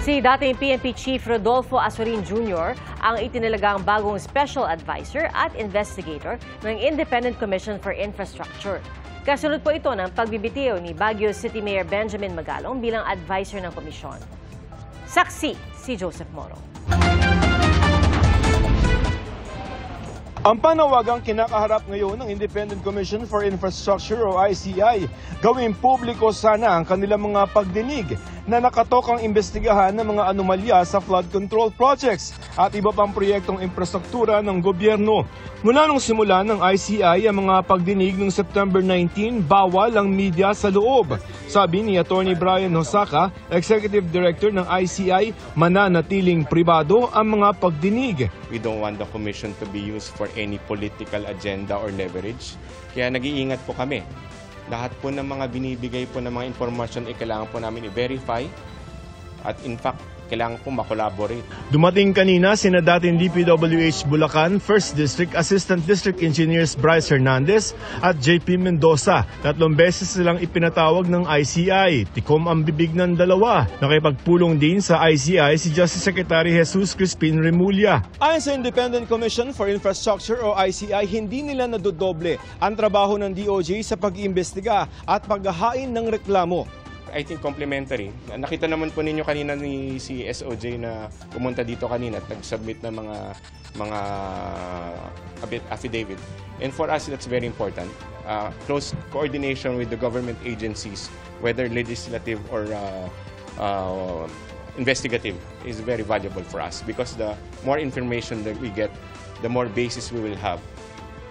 Si dating PNP Chief Rodolfo Azorin Jr. ang itinalagang bagong Special Advisor at Investigator ng Independent Commission for Infrastructure. Kasunod po ito ng pagbibitiw ni Baguio City Mayor Benjamin Magalong bilang advisor ng komisyon. Saksi si Joseph Moro. Ang panawagang kinakaharap ngayon ng Independent Commission for Infrastructure o ICI, gawing publiko sana ang kanilang mga pagdinig na nakatokang imbestigahan ng mga anomalya sa flood control projects at iba pang proyektong infrastruktura ng gobyerno. Mula nung simula ng ICI ang mga pagdinig noong September 19, bawal ang media sa loob. Sabi ni Attorney Brian Hosaka, Executive Director ng ICI, mananatiling pribado ang mga pagdinig. We don't want the commission to be used for any political agenda or leverage. Kaya nag-iingat po kami. Lahat po ng mga binibigay po ng mga informasyon kailangan po namin i-verify at in fact, kailangan po makolaborate. Dumating kanina sina dating DPWH Bulacan 1st District Assistant District Engineers Bryce Hernandez at JP Mendoza. 3 beses silang ipinatawag ng ICI. Tikom ang bibig ng dalawa. Nakipagpulong din sa ICI si Justice Secretary Jesus Crispin Remulla. Ayon sa Independent Commission for Infrastructure o ICI, hindi nila nadodoble ang trabaho ng DOJ sa pag-iimbestiga at paghahain ng reklamo. I think complementary. Nakita naman po ninyo kanina ni si SOJ na pumunta dito kanina at nag-submit ng mga affidavit. And for us, that's very important. Close coordination with the government agencies, whether legislative or investigative, is very valuable for us because the more information that we get, the more basis we will have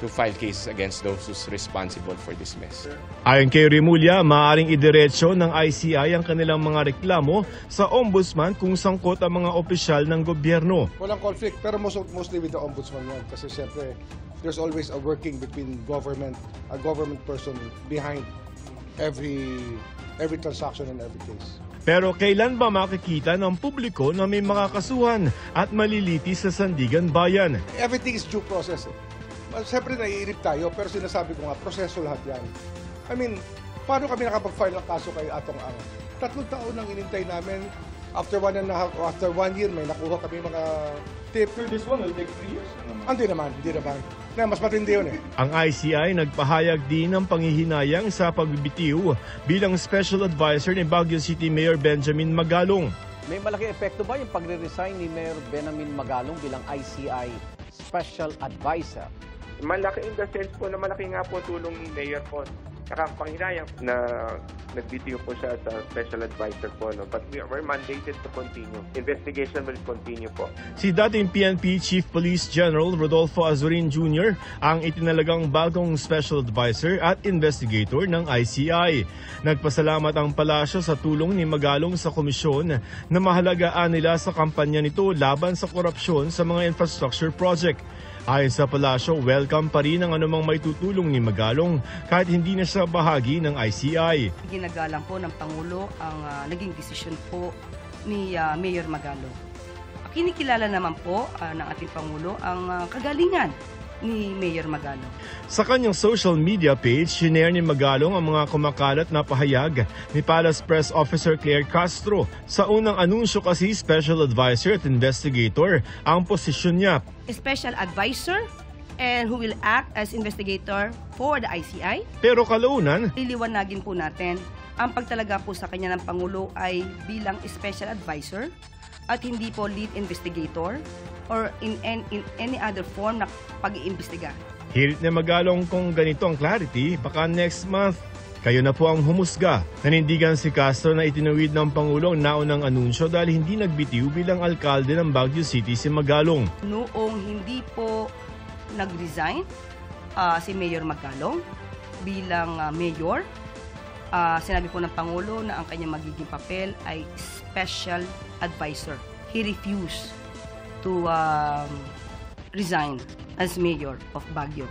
to file cases against those who's responsible for this mess. Ayon kay Remulla, maaaring idiretso ng ICI ang kanilang mga reklamo sa ombudsman kung sangkot ang mga opisyal ng gobyerno. Walang conflict, pero mostly with the ombudsman yan. Kasi siyempre, there's always a working between a government person behind every transaction and every case. Pero kailan ba makikita ng publiko na may makakasuhan at maliliti sa Sandigan Bayan? Everything is due process. Siyempre naiirip tayo, pero sinasabi ko nga, proseso lahat yan. I mean, paano kami nakapag-file ng kaso kay Atong Ang? 3 taon nang inintay namin. After 1 year, may nakuha kami mga tip. This one will take 3 years? Hindi naman. Mas matindi yun eh. Ang ICI nagpahayag din ng panghihinayang sa pagbibitiw bilang Special Advisor ni Baguio City Mayor Benjamin Magalong. May malaking epekto ba yung pagre-resign ni Mayor Benjamin Magalong bilang ICI Special Advisor? Malaki in the sense po na malaki nga po tulong ni Mayor po. Nakakapanginayang na nagbitiw po siya sa special advisor po. No? But we're mandated to continue. Investigation will continue po. Si dating PNP Chief Police General Rodolfo Azorin Jr. ang itinalagang bagong special advisor at investigator ng ICI. Nagpasalamat ang palasyo sa tulong ni Magalong sa komisyon na mahalagaan nila sa kampanya nito laban sa korupsyon sa mga infrastructure project. Ayon sa palasyo, welcome pa rin ang anumang may tutulong ni Magalong kahit hindi na siya bahagi ng ICI. Ginagalang po ng Pangulo ang naging desisyon po ni Mayor Magalong. Kinikilala naman po ng ating Pangulo ang kagalingan ni Mayor Magalong. Sa kanyang social media page, shinare ni Magalong ang mga kumakalat na pahayag ni Palace Press Officer Claire Castro. Sa unang anunsyo kasi, Special Advisor at Investigator ang posisyon niya. Special Advisor and who will act as investigator for the ICI. Pero kalaunan, Liliwanagin po natin, ang pagtalaga po sa kanya ng Pangulo ay bilang Special Advisor at hindi po lead investigator or in any other form na pag-iimbestiga. hirit na Magalong kung ganito ang clarity, baka next month, kayo na po ang humusga. Nanindigan si Castro na itinuwid ng Pangulo ang naunang anunsyo dahil hindi nagbitiw bilang alkalde ng Baguio City si Magalong. Noong hindi po nag-resign si Mayor Magalong bilang mayor, sinabi po ng Pangulo na ang kanyang magiging papel ay Special Advisor. He refused to resign as mayor of Baguio.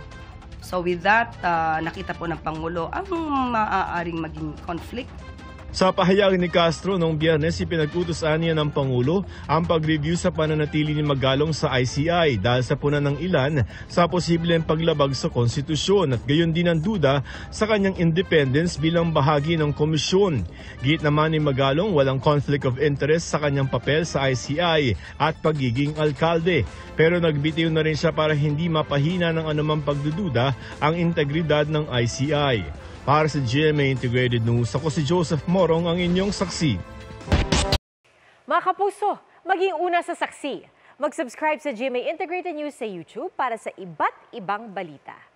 So with that, nakita po ng Pangulo ang maaaring maging conflict Sa pahayag ni Castro noong Biyernes, ipinag-utos-an niya ng Pangulo ang pag-review sa pananatili ni Magalong sa ICI dahil sa puna ng ilan sa posibleng paglabag sa konstitusyon at gayon din ang duda sa kanyang independence bilang bahagi ng komisyon. Giit naman ni Magalong walang conflict of interest sa kanyang papel sa ICI at pagiging alkalde. Pero nagbitiw na rin siya para hindi mapahina ng anumang pagdududa ang integridad ng ICI. Para sa GMA Integrated News, ako si Joseph Morong, ang inyong saksi. Mga kapuso, maging una sa saksi. Mag-subscribe sa GMA Integrated News sa YouTube para sa iba't ibang balita.